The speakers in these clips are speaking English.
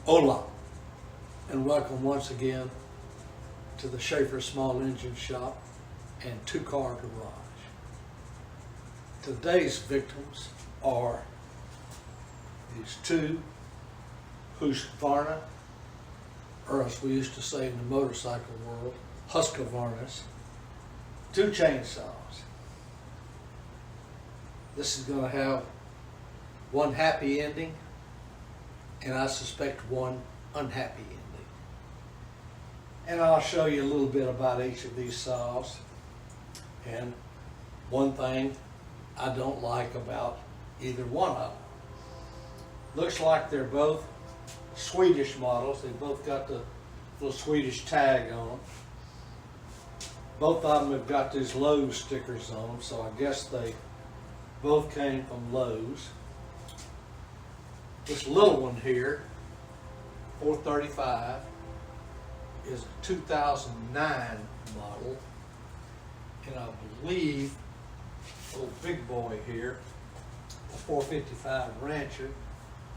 Hola, and welcome once again to the Schaefer Small Engine Shop and Two-Car Garage. Today's victims are these two Husqvarna, or as we used to say in the motorcycle world, Husqvarnas, two chainsaws. This is going to have one happy ending, and I suspect one unhappy ending. And I'll show you a little bit about each of these saws. And one thing I don't like about either one of them. Looks like they're both Swedish models. They both got the little Swedish tag on them. Both of them have got these Lowe's stickers on them, so I guess they both came from Lowe's. This little one here, 435, is a 2009 model, and I believe little big boy here, a 455 Rancher,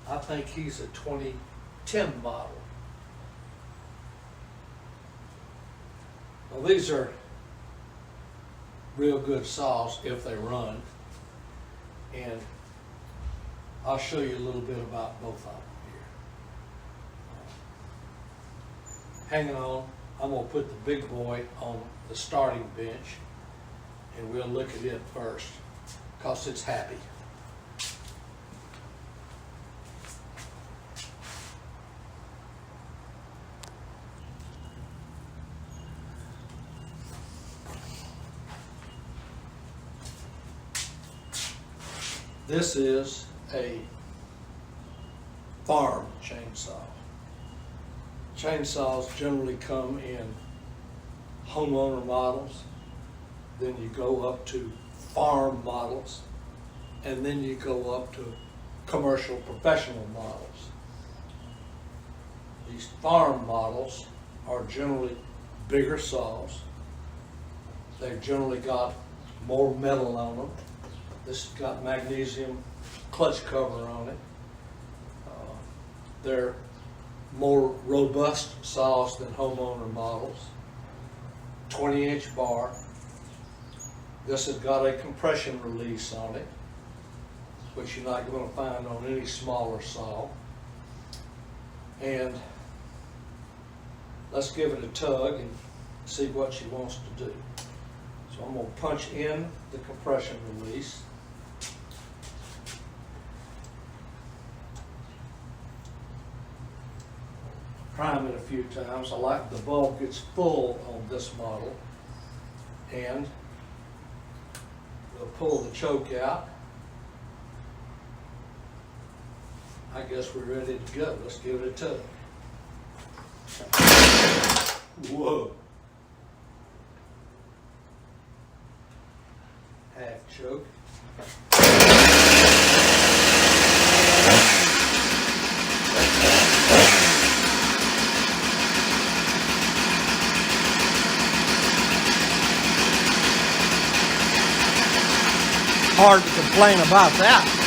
I think he's a 2010 model. Well, these are real good saws if they run, and I'll show you a little bit about both of them here. Hanging on, I'm going to put the big boy on the starting bench, and we'll look at it first because it's happy. This is a farm chainsaw. Chainsaws generally come in homeowner models, then you go up to farm models, and then you go up to commercial professional models. These farm models are generally bigger saws. They've generally got more metal on them. This has got magnesium clutch cover on it. They're more robust saws than homeowner models. 20-inch bar. This has got a compression release on it, which you're not going to find on any smaller saw. And let's give it a tug and see what she wants to do. So I'm going to punch in the compression release. Prime it a few times. I like the bulb gets full on this model. And we'll pull the choke out. I guess we're ready to go. Let's give it a tug. Whoa. Half choke. Hard to complain about that.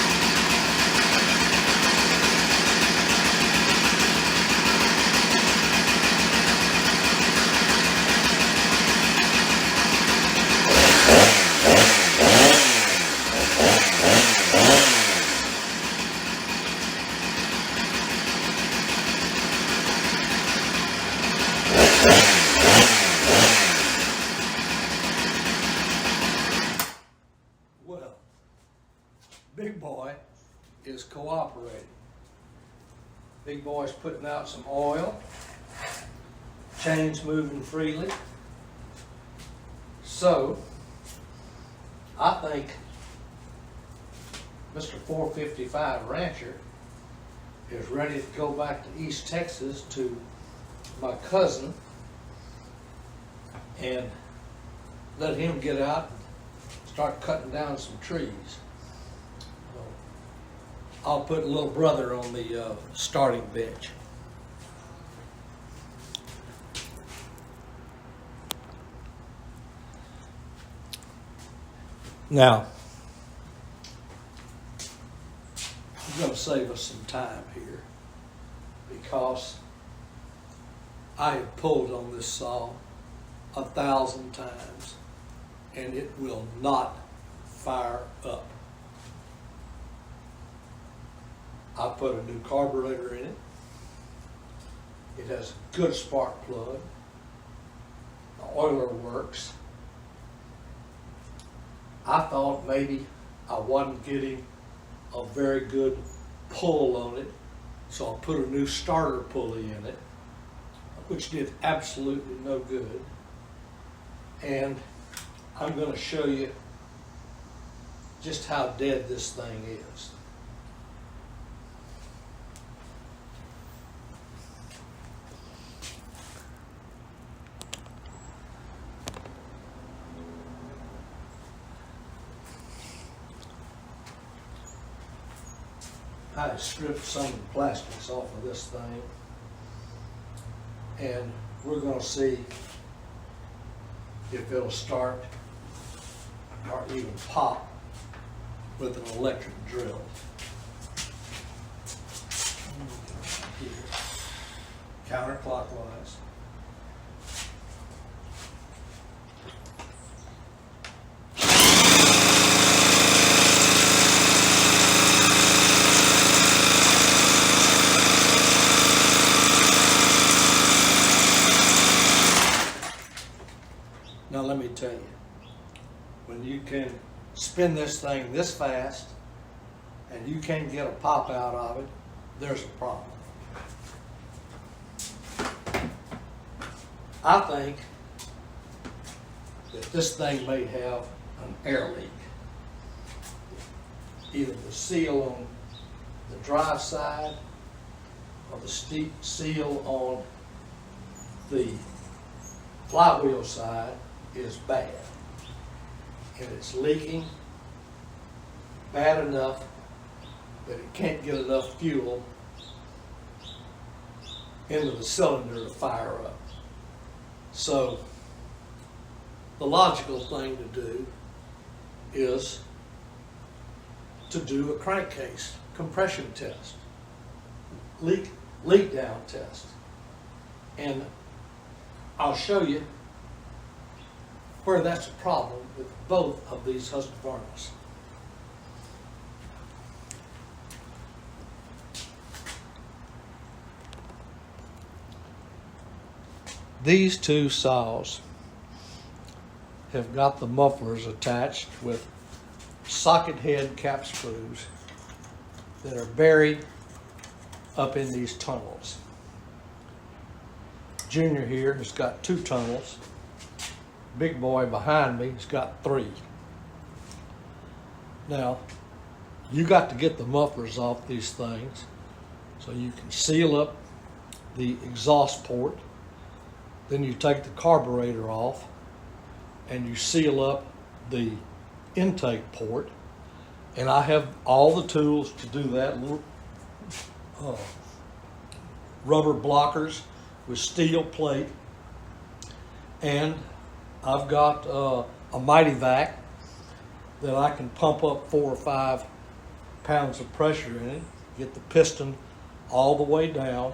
Well, Big Boy is cooperating. Big Boy's putting out some oil. Chain's moving freely. So, I think Mr. 455 Rancher is ready to go back to East Texas to my cousin and let him get out and start cutting down some trees. I'll put little brother on the starting bench. Now, I'm going to save us some time here because I have pulled on this saw 1,000 times and it will not fire up. I put a new carburetor in it. It has a good spark plug. The oiler works. I thought maybe I wasn't getting a very good pull on it, so I put a new starter pulley in it, which did absolutely no good. And I'm going to show you just how dead this thing is. I stripped some of the plastics off of this thing, and we're going to see if it'll start or even pop with an electric drill. Here, counterclockwise. Now let me tell you, when you can spin this thing this fast and you can't get a pop out of it, there's a problem. I think that this thing may have an air leak. Either the seal on the drive side or the seal on the flywheel side is bad, and it's leaking bad enough that it can't get enough fuel into the cylinder to fire up. So the logical thing to do is to do a crankcase compression test, leak down test, and I'll show you where that's a problem with both of these Husqvarnas. These two saws have got the mufflers attached with socket head cap screws that are buried up in these tunnels. Junior here has got 2 tunnels. Big boy behind me has got 3. Now, you got to get the mufflers off these things so you can seal up the exhaust port. Then you take the carburetor off and you seal up the intake port. And I have all the tools to do that. Little rubber blockers with steel plate, and I've got a Mighty Vac that I can pump up 4 or 5 pounds of pressure in it, get the piston all the way down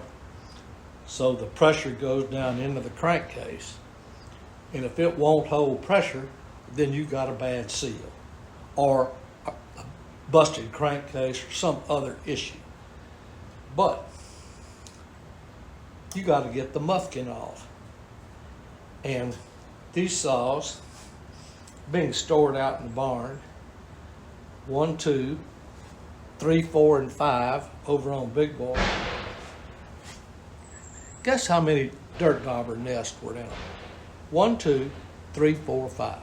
so the pressure goes down into the crankcase. And if it won't hold pressure, then you got a bad seal or a busted crankcase or some other issue. But you got to get the muffkin off. And these saws being stored out in the barn, 1, 2, 3, 4, and 5 over on Big Boy. Guess how many dirt dauber nests were down? 1, 2, 3, 4, 5.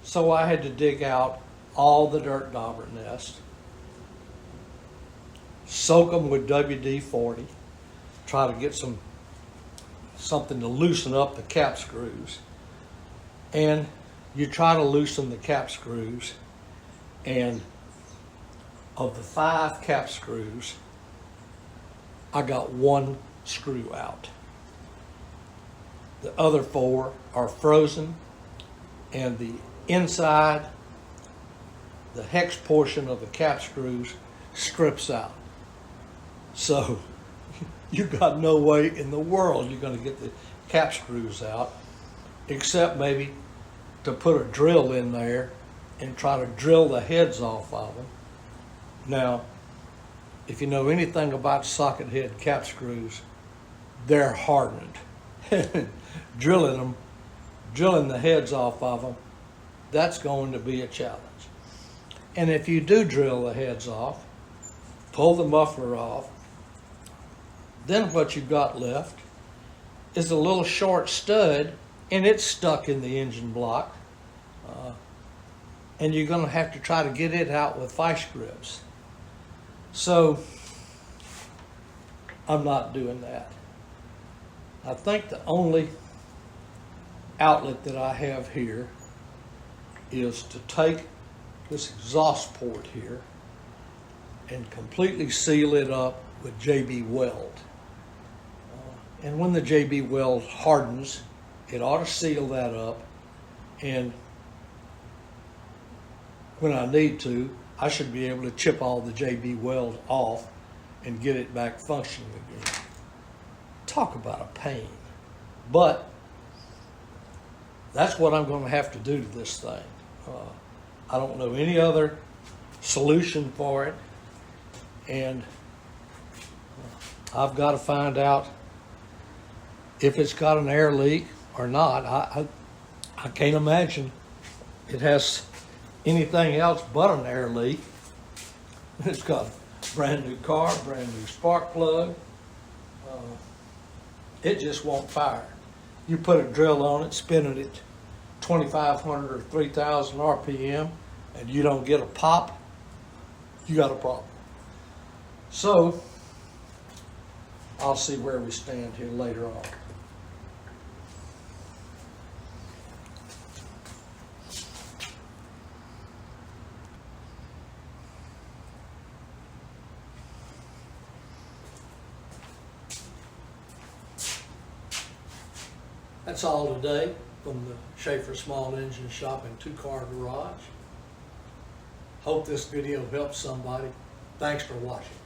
So I had to dig out all the dirt dauber nests, soak them with WD-40, try to get something to loosen up the cap screws. And you try to loosen the cap screws, and of the 5 cap screws, I got 1 screw out. The other 4 are frozen, and the inside, the hex portion of the cap screws strips out. So you got no way in the world you're going to get the cap screws out, except maybe to put a drill in there and try to drill the heads off of them. Now, if you know anything about socket head cap screws, they're hardened. Drilling the heads off of them, that's going to be a challenge. And if you do drill the heads off, pull the muffler off, then what you've got left is a little short stud, and it's stuck in the engine block. And you're going to have to try to get it out with vice grips. So I'm not doing that. I think the only outlet that I have here is to take this exhaust port here and completely seal it up with JB Weld. And when the JB Weld hardens, it ought to seal that up, and when I need to, I should be able to chip all the JB Weld off and get it back functioning again. Talk about a pain. But that's what I'm going to have to do to this thing. I don't know any other solution for it, and I've got to find out if it's got an air leak or not. I can't imagine it has anything else but an air leak. It's got a brand new car, brand new spark plug. It just won't fire. You put a drill on it, spin it at 2,500 or 3,000 RPM, and you don't get a pop, you got a problem. So I'll see where we stand here later on. That's all today from the Schaefer Small Engine Shop and Two-Car Garage. Hope this video helps somebody. Thanks for watching.